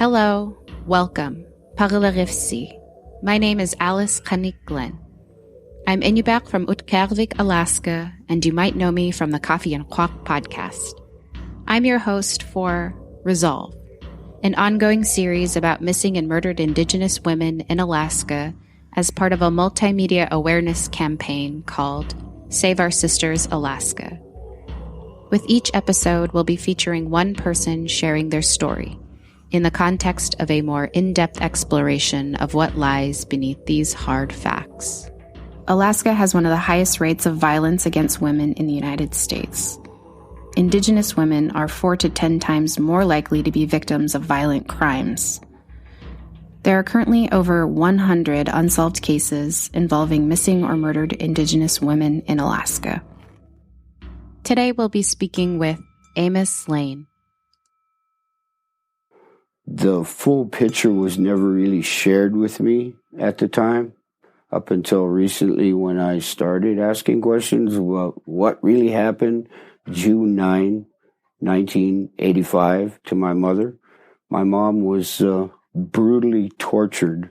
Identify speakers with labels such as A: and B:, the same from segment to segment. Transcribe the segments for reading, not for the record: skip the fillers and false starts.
A: Hello, welcome, Paglarifsi. My name is Alice Kanik-Glenn. I'm Inupiaq from Utqiagvik, Alaska, and you might know me from the Coffee and Quack podcast. I'm your host for Resolve, an ongoing series about missing and murdered Indigenous women in Alaska as part of a multimedia awareness campaign called Save Our Sisters Alaska. With each episode, we'll be featuring one person sharing their story in the context of a more in-depth exploration of what lies beneath these hard facts. Alaska has one of the highest rates of violence against women in the United States. Indigenous women are 4 to 10 times more likely to be victims of violent crimes. There are currently over 100 unsolved cases involving missing or murdered Indigenous women in Alaska. Today we'll be speaking with Amos Lane.
B: The full picture was never really shared with me at the time, up until recently when I started asking questions about what really happened June 9, 1985 to my mother. My mom was brutally tortured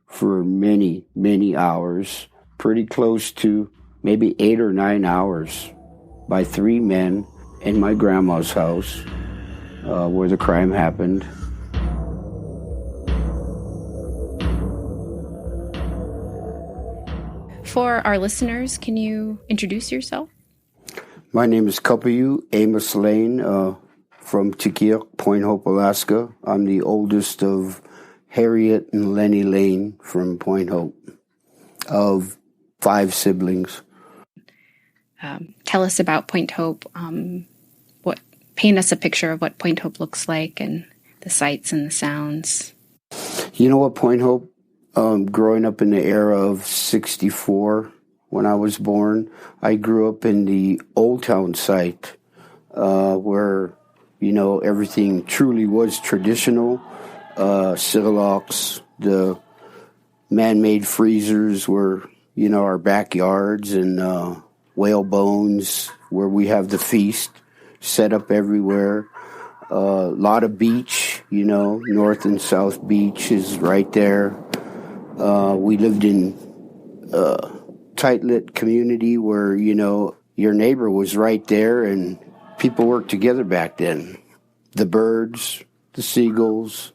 B: for many, many hours, pretty close to maybe 8 or 9 hours by 3 men in my grandma's house. Where the crime happened.
A: For our listeners, can you introduce yourself?
B: My name is Kapayu Amos Lane from Tikiyuk, Point Hope, Alaska. I'm the oldest of Harriet and Lenny Lane from Point Hope, of 5 siblings.
A: Tell us about Point Hope. Paint us a picture of what Point Hope looks like and the sights and the sounds.
B: You know what, Point Hope, growing up in the era of 64, when I was born, I grew up in the Old Town site where, everything truly was traditional. Sillox, the man-made freezers were, our backyards, and whale bones where we have the feast set up everywhere. A lot of beach, North and South Beach is right there. We lived in a tight-lit community where, your neighbor was right there and people worked together back then. The birds, the seagulls,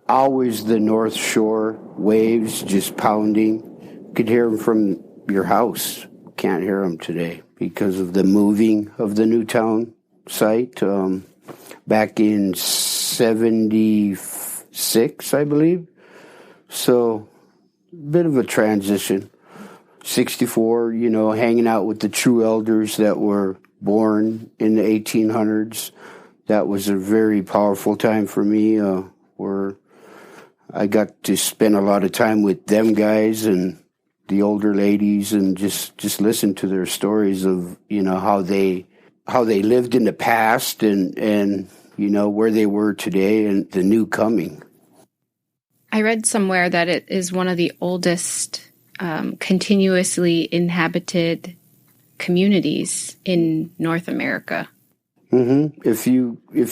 B: always the North Shore waves just pounding. Could hear them from your house. Can't hear them today because of the moving of the Newtown site back in 76, I believe. So, a bit of a transition. 64, hanging out with the true elders that were born in the 1800s. That was a very powerful time for me, where I got to spend a lot of time with them guys and the older ladies, and just listen to their stories of, how they lived in the past and where they were today and the new coming.
A: I read somewhere that it is one of the oldest continuously inhabited communities in North America.
B: Mm-hmm. If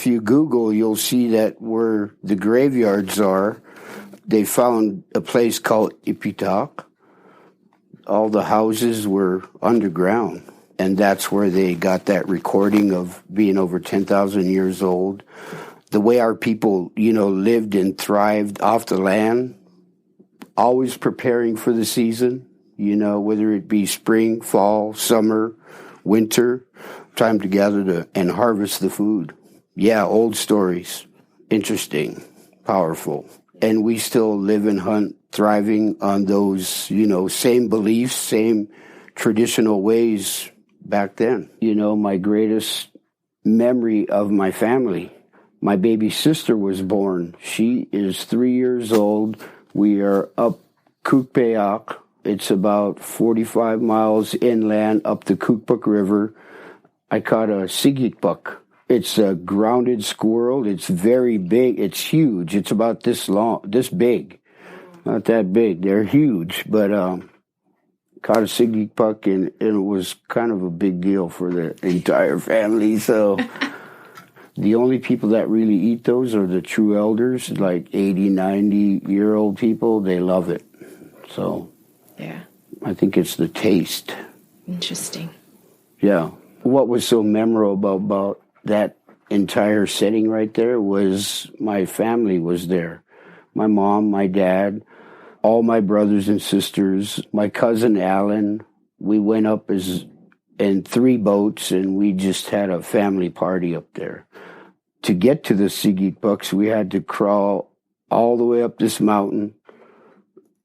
B: you Google, you'll see that where the graveyards are, they found a place called Ipitak. All the houses were underground. And that's where they got that recording of being over 10,000 years old. The way our people, lived and thrived off the land, always preparing for the season, whether it be spring, fall, summer, winter, time to gather and harvest the food. Yeah, old stories. Interesting, powerful. And we still live and hunt, thriving on those, same beliefs, same traditional ways back then. My greatest memory of my family, my baby sister was born. She is 3 years old. We are up Kukpeak. It's about 45 miles inland up the Kukpuk River. I caught a sigikpuk. It's a grounded squirrel. It's very big. It's huge. It's about this long, this big. Not that big. They're huge, but caught a sigikpuk, and it was kind of a big deal for the entire family. So The only people that really eat those are the true elders, like 80, 90-year-old people. They love it. So
A: yeah,
B: I think it's the taste.
A: interesting.
B: Yeah. What was so memorable about that entire setting right there was my family was there. My mom, my dad, all my brothers and sisters, my cousin Alan. We went up in 3 boats, and we just had a family party up there. To get to the Sigit Bucks, we had to crawl all the way up this mountain,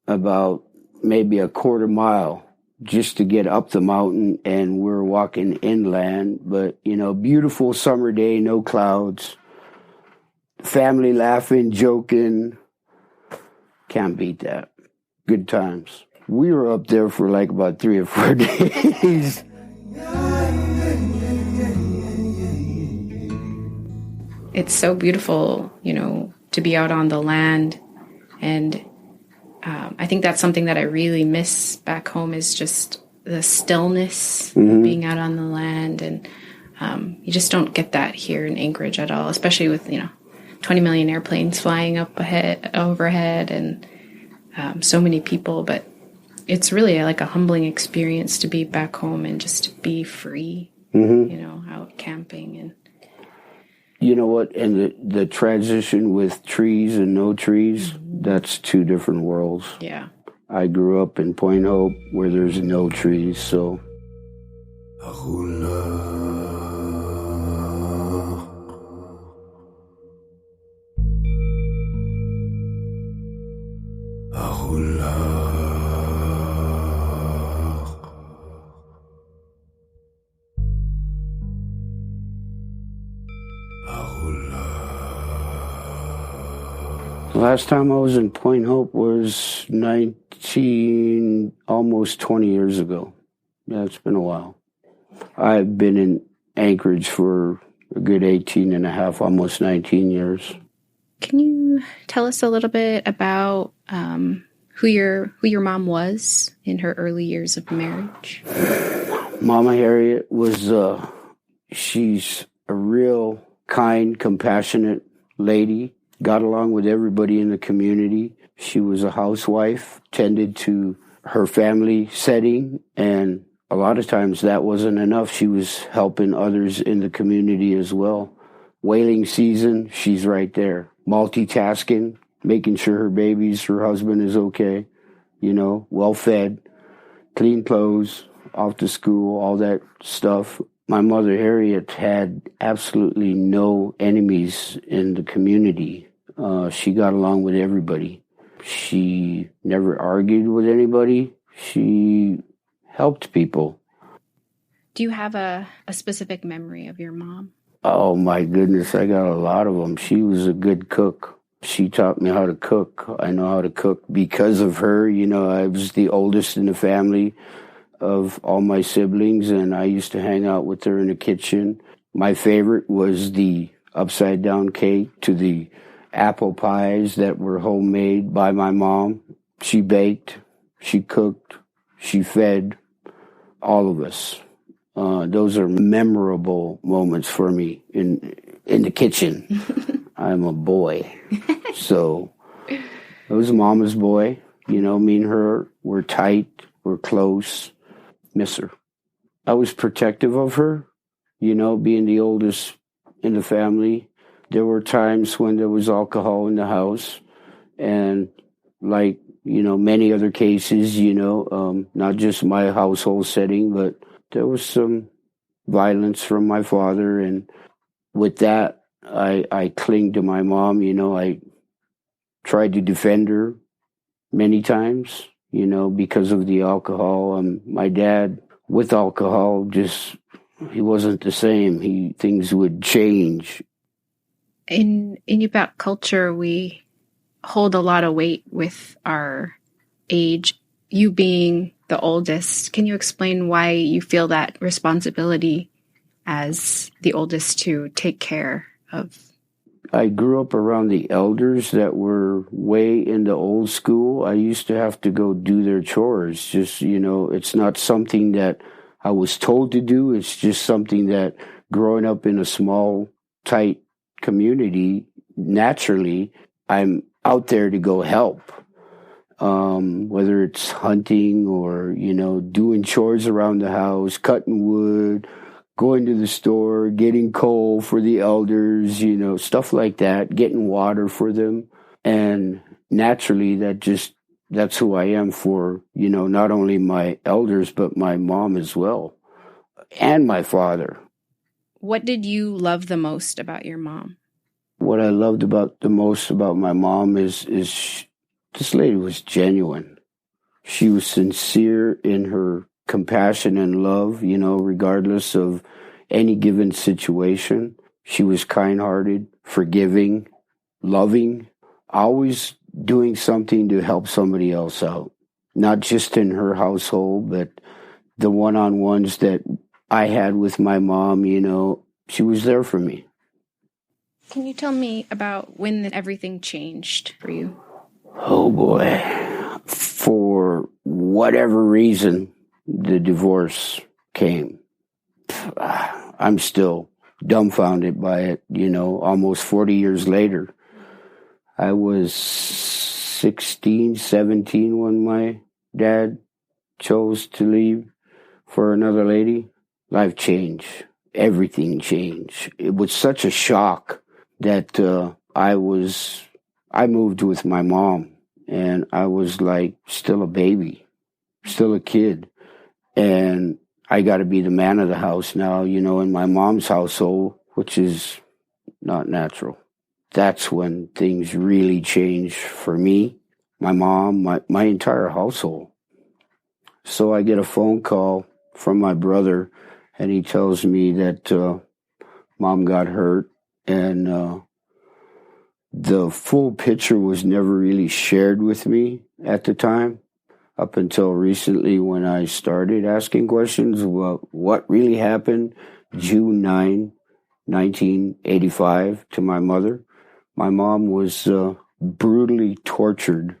B: about maybe a quarter mile, just to get up the mountain, and we're walking inland. But, beautiful summer day, no clouds, family laughing, joking. Can't beat that. Good times. We were up there for like about 3 or 4 days.
A: It's so beautiful, to be out on the land. And I think that's something that I really miss back home, is just the stillness, being out on the land. And you just don't get that here in Anchorage at all, especially with, 20 million airplanes flying up overhead, and so many people. But it's really like a humbling experience to be back home and just to be free, out camping. And
B: you know what? And the transition with trees and no trees, that's 2 different worlds.
A: Yeah.
B: I grew up in Point Hope where there's no trees, so. Last time I was in Point Hope was almost 20 years ago. Yeah, it's been a while. I've been in Anchorage for a good 18 and a half, almost 19 years.
A: Can you tell us a little bit about who your mom was in her early years of marriage?
B: Mama Harriet was, she's a real kind, compassionate lady. Got along with everybody in the community. She was a housewife, tended to her family setting, and a lot of times that wasn't enough. She was helping others in the community as well. Whaling season, she's right there. Multitasking, making sure her husband is okay, well fed, clean clothes, off to school, all that stuff. My mother, Harriet, had absolutely no enemies in the community. She got along with everybody. She never argued with anybody. She helped people.
A: Do you have a specific memory of your mom?
B: Oh, my goodness, I got a lot of them. She was a good cook. She taught me how to cook. I know how to cook because of her. I was the oldest in the family of all my siblings, and I used to hang out with her in the kitchen. My favorite was the upside-down cake to the apple pies that were homemade by my mom. She baked, she cooked, she fed all of us. Those are memorable moments for me in the kitchen. I'm a boy. So it was mama's boy. Me and her were tight, we're close. Miss her. I was protective of her, being the oldest in the family. There were times when there was alcohol in the house, and like, many other cases, not just my household setting, but there was some violence from my father. And with that, I cling to my mom. I tried to defend her many times, because of the alcohol. My dad, with alcohol, he wasn't the same. Things would change.
A: In Inupiaq culture, we hold a lot of weight with our age. You being the oldest, can you explain why you feel that responsibility as the oldest to take care of?
B: I grew up around the elders that were way in the old school. I used to have to go do their chores. Just, it's not something that I was told to do. It's just something that growing up in a small tight community, naturally, I'm out there to go help. Whether it's hunting or, doing chores around the house, cutting wood, going to the store, getting coal for the elders, stuff like that, getting water for them. And naturally, that's who I am for, not only my elders, but my mom as well, and my father.
A: What did you love the most about your mom?
B: What I loved the most about my mom is this lady was genuine. She was sincere in her compassion and love, regardless of any given situation. She was kind-hearted, forgiving, loving, always doing something to help somebody else out. Not just in her household, but the one-on-ones that I had with my mom, she was there for me.
A: Can you tell me about when everything changed for you?
B: Oh boy. For whatever reason, the divorce came. I'm still dumbfounded by it, almost 40 years later. I was 16, 17 when my dad chose to leave for another lady. Life changed. Everything changed. It was such a shock that I moved with my mom, and I was like still a baby, still a kid. And I got to be the man of the house now, in my mom's household, which is not natural. That's when things really changed for me, my mom, my entire household. So I get a phone call from my brother, and he tells me that mom got hurt, and the full picture was never really shared with me at the time, up until recently when I started asking questions about what really happened June 9, 1985 to my mother. My mom was brutally tortured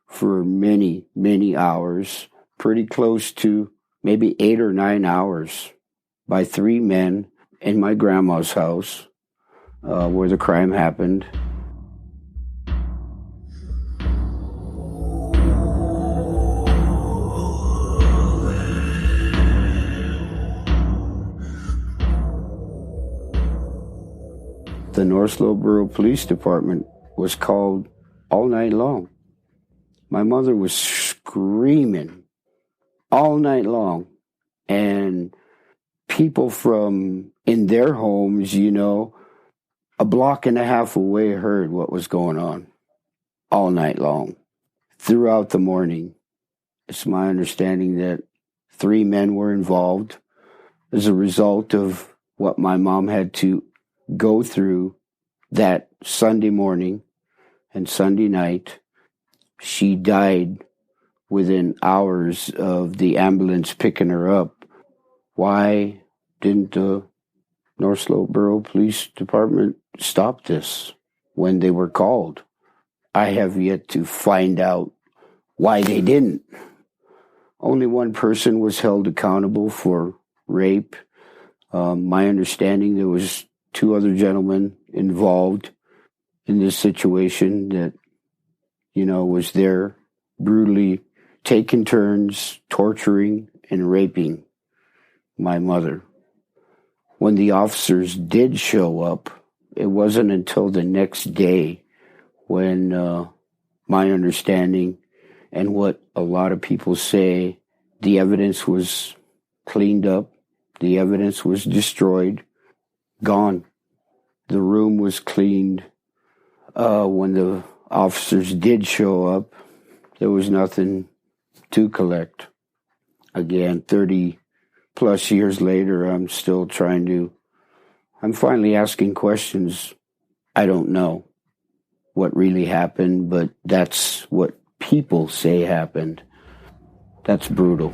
B: for many, many hours, pretty close to maybe 8 or 9 hours by 3 men in my grandma's house where the crime happened. The North Slope Borough Police Department was called all night long. My mother was screaming all night long, and people from in their homes, a block and a half away heard what was going on all night long. Throughout the morning, it's my understanding that 3 men were involved as a result of what my mom had to go through that Sunday morning and Sunday night. She died within hours of the ambulance picking her up. Why didn't the North Slope Borough Police Department stop this when they were called? I have yet to find out why they didn't. Only one person was held accountable for rape. My understanding, there was 2 other gentlemen involved in this situation that, was there brutally taking turns torturing and raping my mother. When the officers did show up, it wasn't until the next day when my understanding and what a lot of people say, the evidence was cleaned up, the evidence was destroyed, gone. The room was cleaned. When the officers did show up, there was nothing to collect. Again, 30 plus years later, I'm finally asking questions. I don't know what really happened, but that's what people say happened. That's brutal.